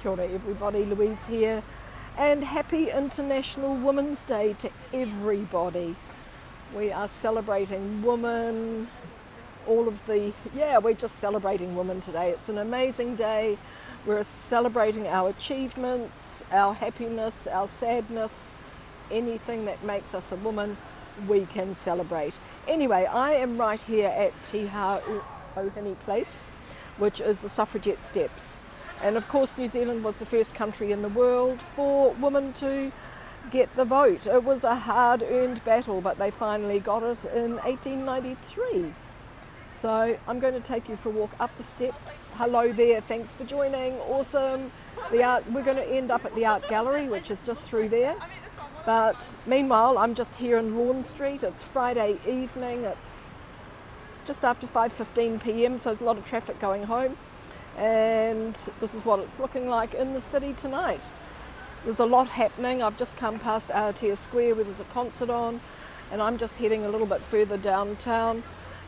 Kia ora everybody, Louise here, and happy International Women's Day to everybody. We are celebrating women, we're just celebrating women today. It's an amazing day. We're celebrating our achievements, our happiness, our sadness, anything that makes us a woman, we can celebrate. Anyway, I am right here at Te Hauhini Place, which is the suffragette steps. And of course New Zealand was the first country in the world for women to get the vote. It was a hard-earned battle, but they finally got it in 1893. So I'm going to take you for a walk up the steps. Hello there, thanks for joining, awesome. We're going to end up at the art gallery, which is just through there. But meanwhile, I'm just here in Lawn Street. It's Friday evening, it's just after 5:15 p.m, so there's a lot of traffic going home. And this is what it's looking like in the city tonight. There's a lot happening. I've just come past Aotea Square where there's a concert on, and I'm just heading a little bit further downtown,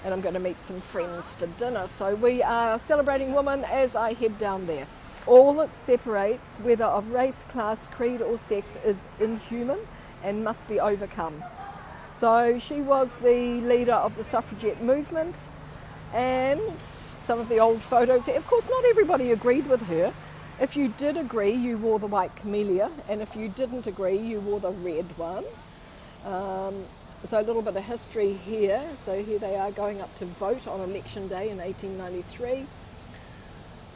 and I'm going to meet some friends for dinner. So we are celebrating women as I head down there. All that separates, whether of race, class, creed or sex, is inhuman and must be overcome. So she was the leader of the suffragette movement, and some of the old photos here. Of course, not everybody agreed with her. If you did agree, you wore the white camellia, and if you didn't agree, you wore the red one. So a little bit of history here. So here they are going up to vote on election day in 1893.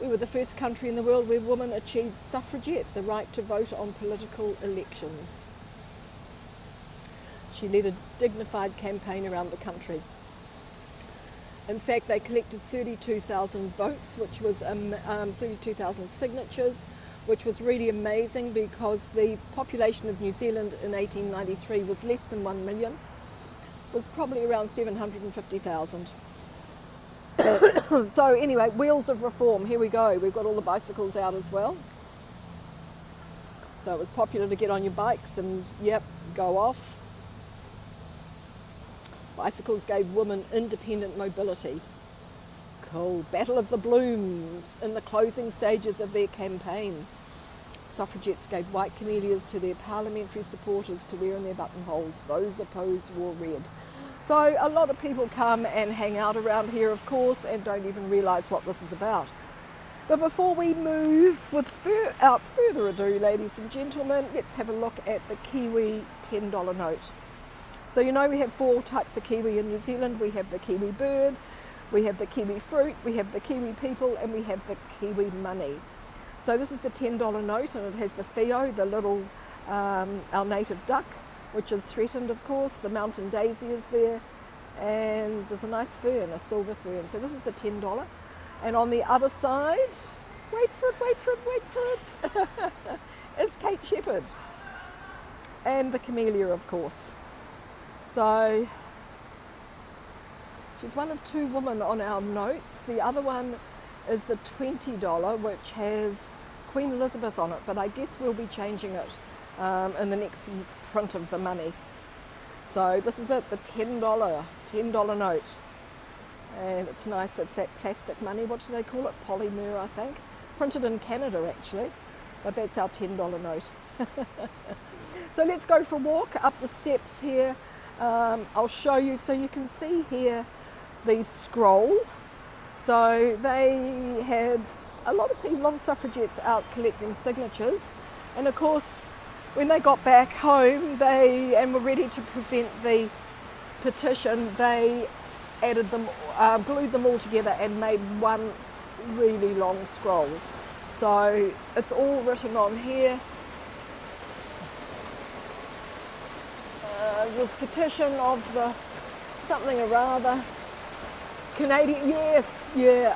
We were the first country in the world where women achieved suffragette, the right to vote on political elections. She led a dignified campaign around the country. In fact, they collected 32,000 votes, which was 32,000 signatures, which was really amazing because the population of New Zealand in 1893 was less than 1 million, was probably around 750,000. So anyway, wheels of reform, here we go. We've got all the bicycles out as well. So it was popular to get on your bikes and, go off. Bicycles gave women independent mobility. Cool. Battle of the Blooms in the closing stages of their campaign. Suffragettes gave white camellias to their parliamentary supporters to wear in their buttonholes. Those opposed wore red. So a lot of people come and hang out around here, of course, and don't even realise what this is about. But before we move without further ado, ladies and gentlemen, let's have a look at the Kiwi $10 note. So you know we have 4 types of kiwi in New Zealand. We have the kiwi bird, we have the kiwi fruit, we have the kiwi people, and we have the kiwi money. So this is the $10 note, and it has the whio, the little, our native duck, which is threatened, of course. The mountain daisy is there, and there's a nice fern, a silver fern. So this is the $10. And on the other side, wait for it, is Kate Shepherd. And the camellia, of course. So she's one of 2 women on our notes. The other one is the $20, which has Queen Elizabeth on it, but I guess we'll be changing it in the next print of the money. So this is it, the $10 note. And it's nice, it's that plastic money, what do they call it? Polymer, I think. Printed in Canada, actually. But that's our $10 note. So let's go for a walk up the steps here. I'll show you, so you can see here the scroll. So they had a lot of people, a lot of suffragettes out collecting signatures, and of course when they got back home and were ready to present the petition, they added them, glued them all together and made one really long scroll. So it's all written on here. The petition of the something or other. Canadian, yes,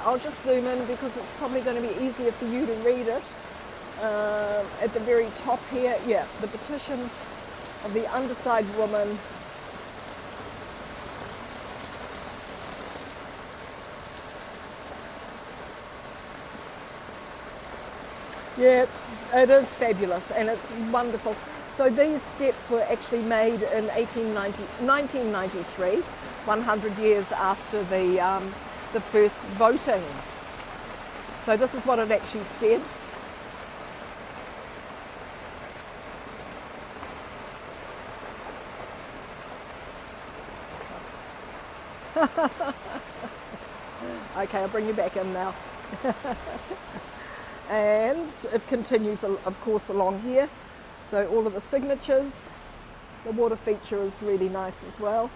I'll just zoom in because it's probably going to be easier for you to read it. At the very top here, the petition of the underside woman. Yeah, it is fabulous and it's wonderful. So these steps were actually made in 1993, 100 years after the first voting. So this is what it actually said. Okay, I'll bring you back in now. And it continues, of course, along here. So all of the signatures, the water feature is really nice as well.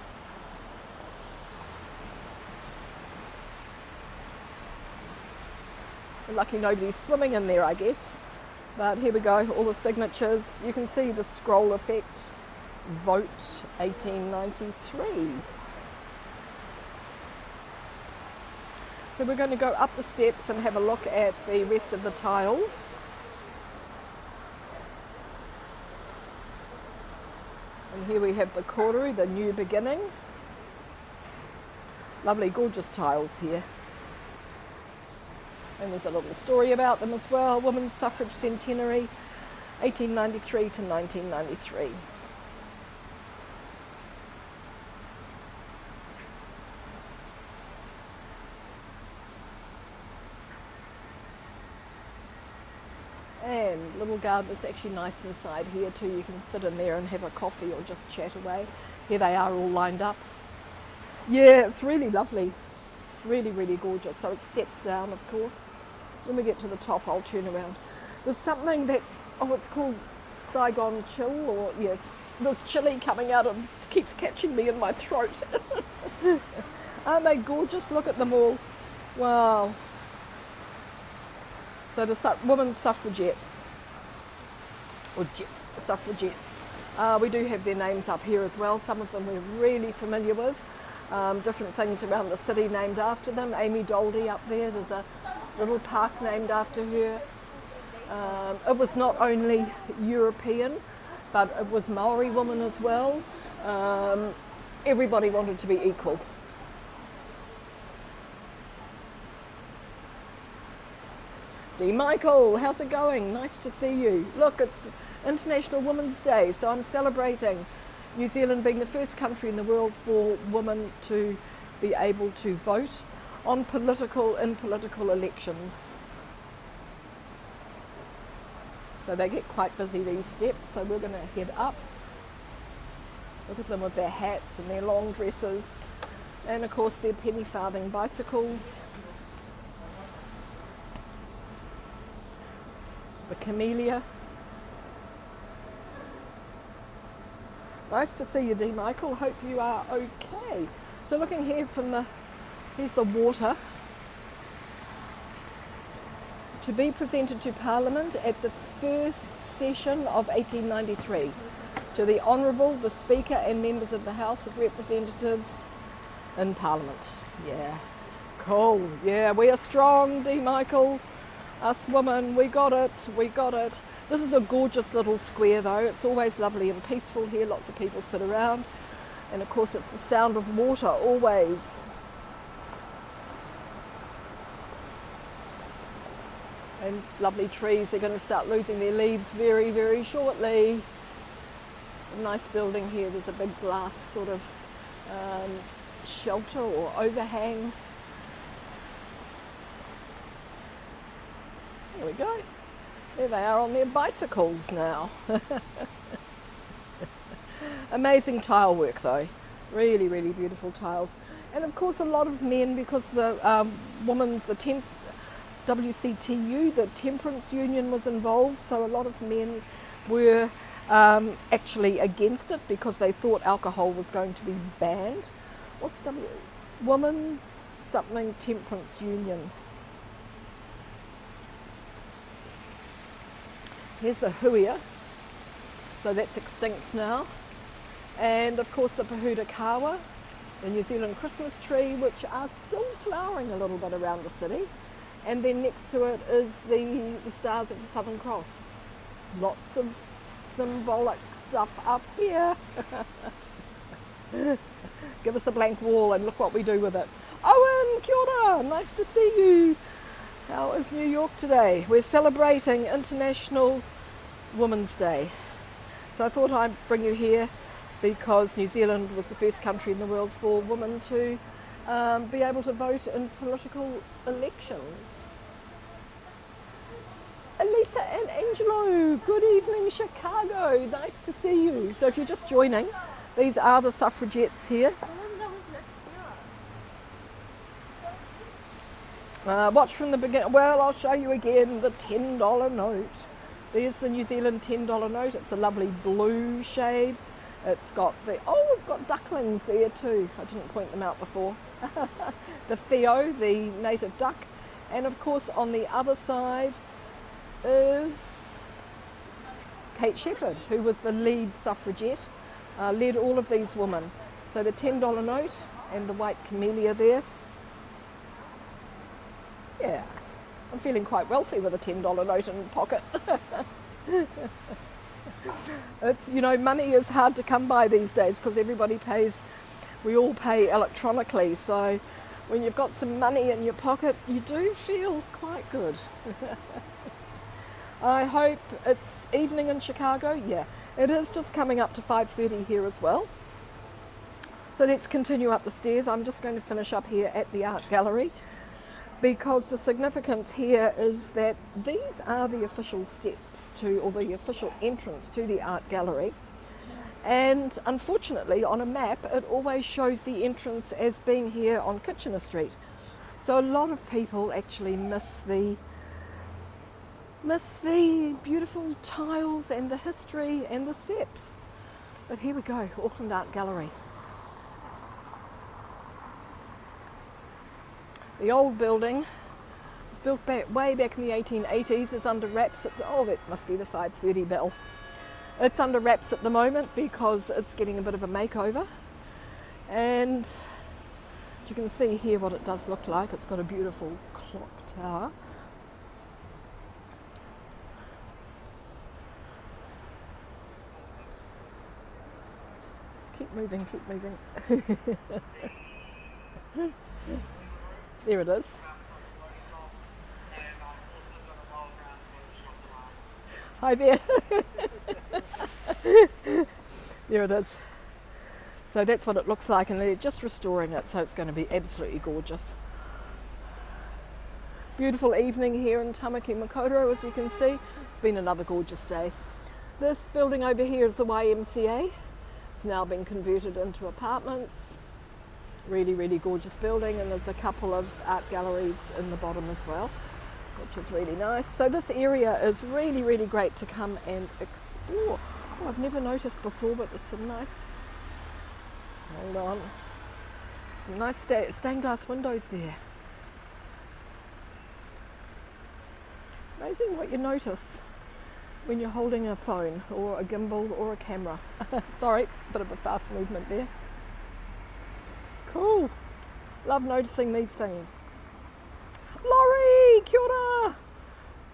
We're lucky nobody's swimming in there, I guess. But here we go, all the signatures. You can see the scroll effect. Vote 1893. So we're going to go up the steps and have a look at the rest of the tiles. And here we have the Koru, the new beginning. Lovely, gorgeous tiles here. And there's a little story about them as well. Women's Suffrage Centenary, 1893 to 1993. And little garden, it's actually nice inside here too. You can sit in there and have a coffee or just chat away. Here they are all lined up. Yeah, it's really lovely. Really, really gorgeous. So it steps down, of course. When we get to the top, I'll turn around. There's something that's, it's called Saigon Chill, or yes, there's chili coming out and keeps catching me in my throat. Aren't they gorgeous? Look at them all. Wow. So the women's suffragette, or suffragettes, we do have their names up here as well. Some of them we're really familiar with. Different things around the city named after them. Amy Doldy up there, there's a little park named after her. It was not only European, but it was Maori woman as well. Everybody wanted to be equal. Dee Michael, how's it going? Nice to see you. Look, it's International Women's Day, so I'm celebrating New Zealand being the first country in the world for women to be able to vote in political elections. So they get quite busy, these steps, so we're going to head up. Look at them with their hats and their long dresses, and of course their penny farthing bicycles. The camellia. Nice to see you, Dee Michael. Hope you are okay. So looking here here's the water. To be presented to Parliament at the first session of 1893. To the Honourable, the Speaker and members of the House of Representatives in Parliament. Yeah, cool. Yeah, we are strong, Dee Michael. Us women, we got it, we got it. This is a gorgeous little square though. It's always lovely and peaceful here. Lots of people sit around. And of course it's the sound of water always. And lovely trees. They're going to start losing their leaves very, very shortly. A nice building here. There's a big glass sort of shelter or overhang. There we go. There they are on their bicycles now. Amazing tile work though. Really, really beautiful tiles. And of course a lot of men, because the the 10th WCTU, the Temperance Union was involved, so a lot of men were actually against it because they thought alcohol was going to be banned. What's Women's something Temperance Union? Here's the huia, so that's extinct now. And of course the Pahuta Kawa, the New Zealand Christmas tree, which are still flowering a little bit around the city. And then next to it is the Stars of the Southern Cross. Lots of symbolic stuff up here. Give us a blank wall and look what we do with it. Owen, kia ora, nice to see you. How is New York today? We're celebrating International Women's Day. So I thought I'd bring you here because New Zealand was the first country in the world for women to be able to vote in political elections. Elisa and Angelo, good evening Chicago, nice to see you. So if you're just joining, these are the suffragettes here. Watch from the beginning. Well, I'll show you again the $10 note. There's the New Zealand $10 note. It's a lovely blue shade. It's got we've got ducklings there too. I didn't point them out before. The Theo, the native duck. And of course on the other side is Kate Shepherd, who was the lead suffragette, led all of these women. So the $10 note and the white camellia there. Yeah, I'm feeling quite wealthy with a $10 note in the pocket. It's, money is hard to come by these days because we all pay electronically. So when you've got some money in your pocket, you do feel quite good. I hope it's evening in Chicago. Yeah, it is just coming up to 5:30 here as well. So let's continue up the stairs. I'm just going to finish up here at the art gallery, because the significance here is that these are the official steps or the official entrance to the art gallery. And unfortunately on a map it always shows the entrance as being here on Kitchener Street. So a lot of people actually miss the beautiful tiles and the history and the steps. But here we go, Auckland Art Gallery. The old building was built way back in the 1880s. Is under wraps that must be the 5:30 bell. It's under wraps at the moment because it's getting a bit of a makeover. And you can see here what it does look like. It's got a beautiful clock tower. Just keep moving. There it is. Hi there. There it is. So that's what it looks like, and they're just restoring it, so it's going to be absolutely gorgeous. Beautiful evening here in Tamaki Makaurau, as you can see. It's been another gorgeous day. This building over here is the YMCA. It's now been converted into apartments. Really, really gorgeous building, and there's a couple of art galleries in the bottom as well, which is really nice. So this area is really, really great to come and explore. Oh, I've never noticed before, but there's some nice, some nice stained glass windows there. Amazing what you notice when you're holding a phone or a gimbal or a camera. Sorry, bit of a fast movement there. Cool. Love noticing these things. Laurie, kia ora.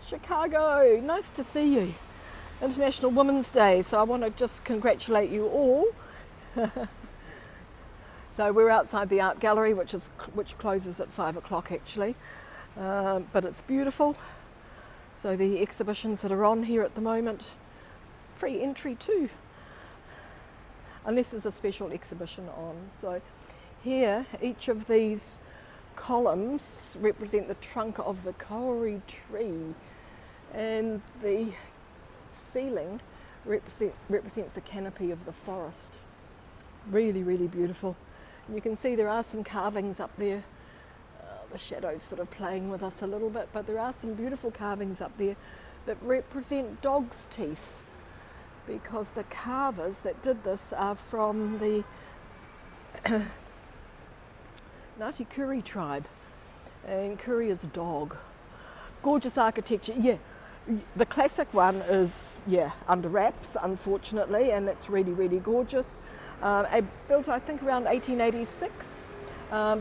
Chicago, nice to see you. International Women's Day, so I want to just congratulate you all. So we're outside the art gallery, which closes at 5 o'clock actually, but it's beautiful. So the exhibitions that are on here at the moment, free entry too, unless there's a special exhibition on. So here, each of these columns represent the trunk of the kauri tree, and the ceiling represents the canopy of the forest. Really, really beautiful. And you can see there are some carvings up there. The shadows sort of playing with us a little bit, but there are some beautiful carvings up there that represent dog's teeth, because the carvers that did this are from the Ngāti Kuri tribe, and Kuri is a dog. Gorgeous architecture. Yeah, the classic one is under wraps, unfortunately, and that's really, really gorgeous. Built I think around 1886.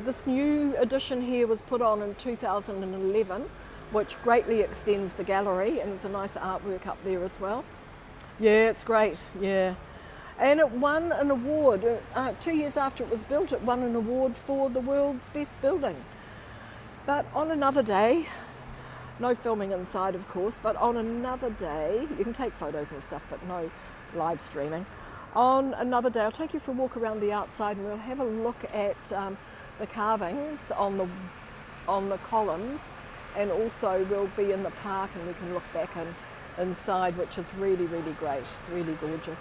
This new addition here was put on in 2011, which greatly extends the gallery, and there's a nice artwork up there as well. Yeah, it's great. Yeah. And it won an award, 2 years after it was built, it won an award for the world's best building. But on another day, no filming inside of course, but on another day, you can take photos and stuff, but no live streaming. On another day, I'll take you for a walk around the outside and we'll have a look at the carvings on the columns, and also we'll be in the park and we can look back inside, which is really, really great, really gorgeous.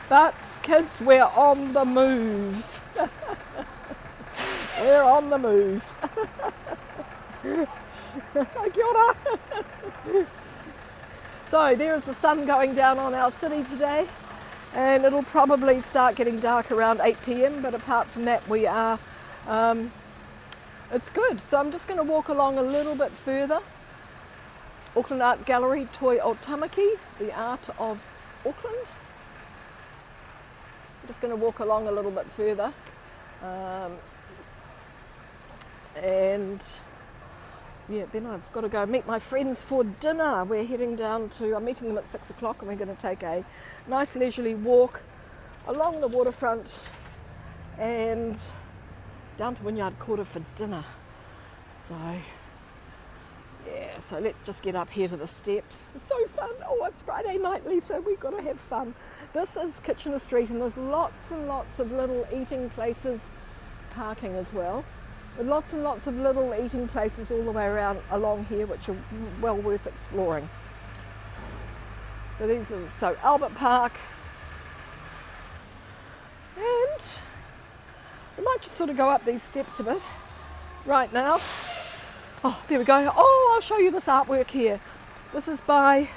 But kids, we're on the move. We're on the move. Kia ora. So there's the sun going down on our city today, and it'll probably start getting dark around 8 p.m, but apart from that we are, it's good. So I'm just going to walk along a little bit further. Auckland Art Gallery, Toi o Tamaki, the art of Auckland. I'm just going to walk along a little bit further. And yeah, then I've got to go meet my friends for dinner. We're heading down to, I'm meeting them at 6 o'clock, and we're going to take a nice leisurely walk along the waterfront and down to Wynyard Quarter for dinner. So yeah, so let's just get up here to the steps. It's so fun. Oh, it's Friday night, Lisa, we've got to have fun. This is Kitchener Street, and there's lots and lots of little eating places, parking as well. But lots and lots of little eating places all the way around along here, which are well worth exploring. So these are, so Albert Park, and we might just sort of go up these steps a bit right now. Oh, there we go. Oh, I'll show you this artwork here. This is by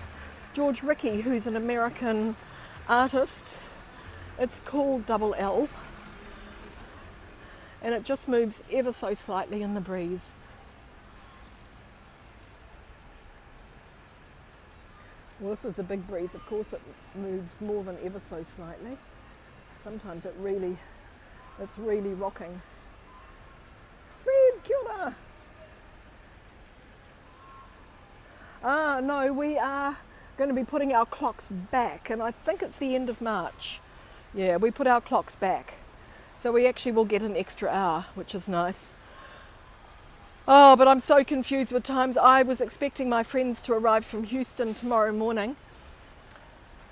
George Rickey, who's an American artist. It's called Double L. And it just moves ever so slightly in the breeze. Well, this is a big breeze. Of course, it moves more than ever so slightly. Sometimes it's really rocking. Fred, kia ora. No, we are going to be putting our clocks back, and I think it's the end of March. Yeah, we put our clocks back. So we actually will get an extra hour, which is nice. Oh, but I'm so confused with times. I was expecting my friends to arrive from Houston tomorrow morning.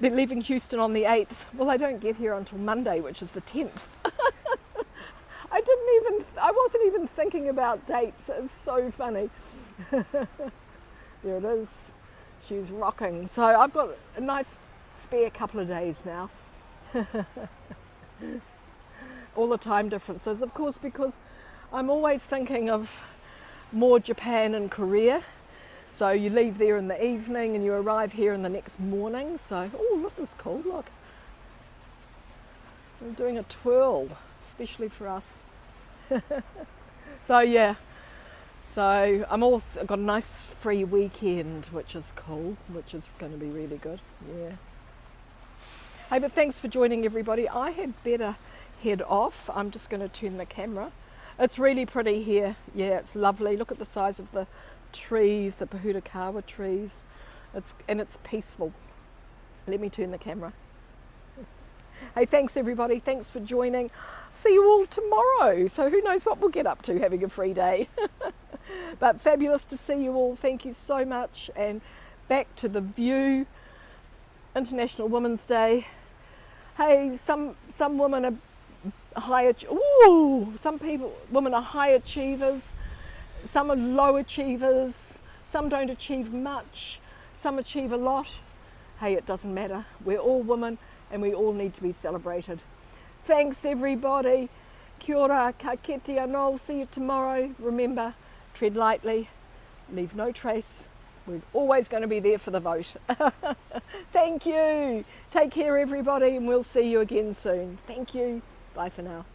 They're leaving Houston on the 8th. Well, they don't get here until Monday, which is the 10th. I wasn't even thinking about dates. It's so funny. There it is. She's rocking. So I've got a nice spare couple of days now. All the time differences, of course, because I'm always thinking of more Japan and Korea. So you leave there in the evening and you arrive here in the next morning. So, oh, look, this is cool, look. We're doing a twirl, especially for us. So yeah, so I've got a nice free weekend, which is cool, which is going to be really good, yeah. Hey, but thanks for joining, everybody. I had better head off. I'm just going to turn the camera. It's really pretty here. Yeah, it's lovely. Look at the size of the trees, the Pahutakawa trees. It's peaceful. Let me turn the camera. Hey, thanks everybody. Thanks for joining. See you all tomorrow. So who knows what we'll get up to having a free day. But fabulous to see you all. Thank you so much. And back to the view. International Women's Day. Hey, some women are women are high achievers, some are low achievers, some don't achieve much, some achieve a lot. Hey, it doesn't matter. We're all women and we all need to be celebrated. Thanks everybody. Kia ora, ka kite anō. See you tomorrow. Remember, tread lightly, leave no trace. We're always going to be there for the vote. Thank you. Take care everybody, and we'll see you again soon. Thank you. Bye for now.